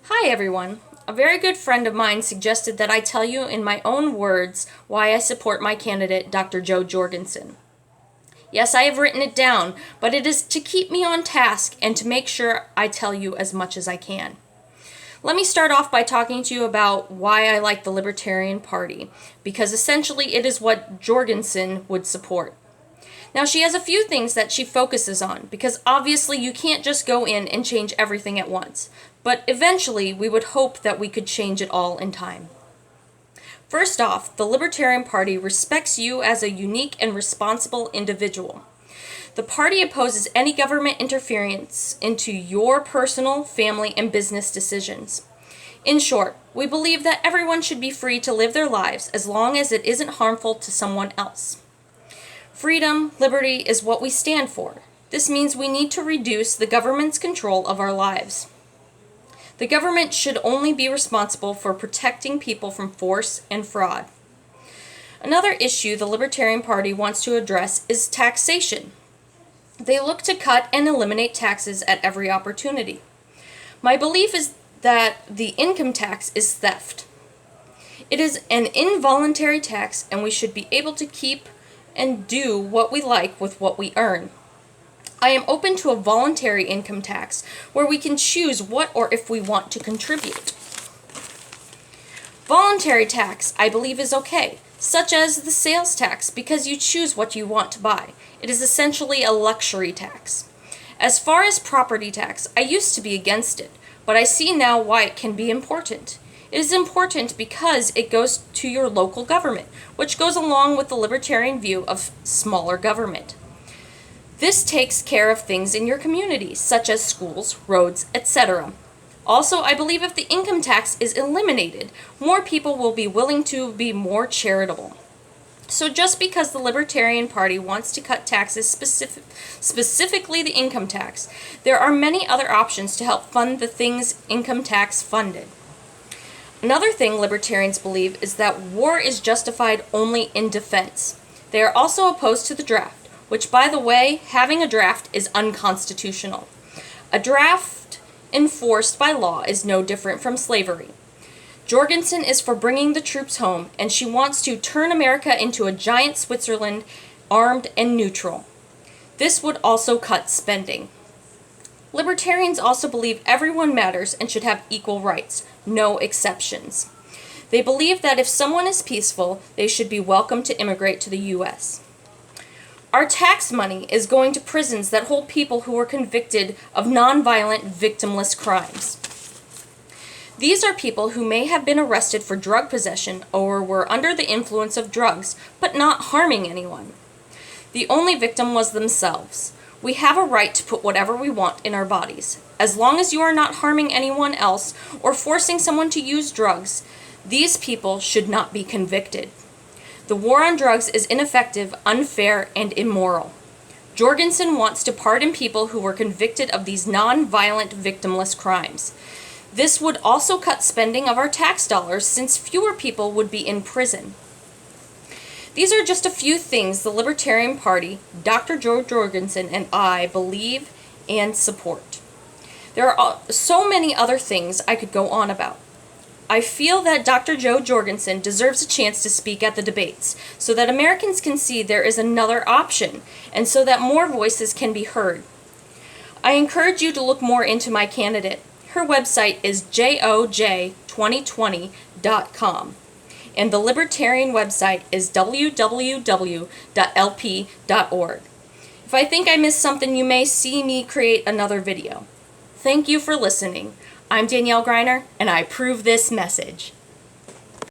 Hi everyone. A very good friend of mine suggested that I tell you in my own words why I support my candidate, Dr. Joe Jorgensen. Yes, I have written it down, but it is to keep me on task and to make sure I tell you as much as I can. Let me start off by talking to you about why I like the Libertarian Party, because essentially it is what Jorgensen would support. Now, she has a few things that she focuses on, because obviously you can't just go in and change everything at once. But eventually, we would hope that we could change it all in time. First off, the Libertarian Party respects you as a unique and responsible individual. The party opposes any government interference into your personal, family, and business decisions. In short, we believe that everyone should be free to live their lives as long as it isn't harmful to someone else. Freedom, liberty is what we stand for. This means we need to reduce the government's control of our lives. The government should only be responsible for protecting people from force and fraud. Another issue the Libertarian Party wants to address is taxation. They look to cut and eliminate taxes at every opportunity. My belief is that the income tax is theft. It is an involuntary tax, and we should be able to keep and do what we like with what we earn. I am open to a voluntary income tax where we can choose what or if we want to contribute. Voluntary tax, I believe, is okay, such as the sales tax, because you choose what you want to buy. It is essentially a luxury tax. As far as property tax, I used to be against it, but I see now why it can be important. It is important because it goes to your local government, which goes along with the libertarian view of smaller government. This takes care of things in your community, such as schools, roads, etc. Also, I believe if the income tax is eliminated, more people will be willing to be more charitable. So just because the Libertarian Party wants to cut taxes, specifically the income tax, there are many other options to help fund the things income tax funded. Another thing libertarians believe is that war is justified only in defense. They are also opposed to the draft, which, by the way, having a draft is unconstitutional. A draft enforced by law is no different from slavery. Jorgensen is for bringing the troops home, and she wants to turn America into a giant Switzerland, armed and neutral. This would also cut spending. Libertarians also believe everyone matters and should have equal rights, no exceptions. They believe that if someone is peaceful, they should be welcome to immigrate to the U.S. Our tax money is going to prisons that hold people who were convicted of nonviolent, victimless crimes. These are people who may have been arrested for drug possession or were under the influence of drugs, but not harming anyone. The only victim was themselves. We have a right to put whatever we want in our bodies. As long as you are not harming anyone else or forcing someone to use drugs, these people should not be convicted. The war on drugs is ineffective, unfair, and immoral. Jorgensen wants to pardon people who were convicted of these non-violent, victimless crimes. This would also cut spending of our tax dollars since fewer people would be in prison. These are just a few things the Libertarian Party, Dr. Joe Jorgensen, and I believe and support. There are so many other things I could go on about. I feel that Dr. Joe Jorgensen deserves a chance to speak at the debates so that Americans can see there is another option and so that more voices can be heard. I encourage you to look more into my candidate. Her website is joj2020.com. And the Libertarian website is www.lp.org. If I think I missed something, you may see me create another video. Thank you for listening. I'm Danielle Greiner, and I approve this message.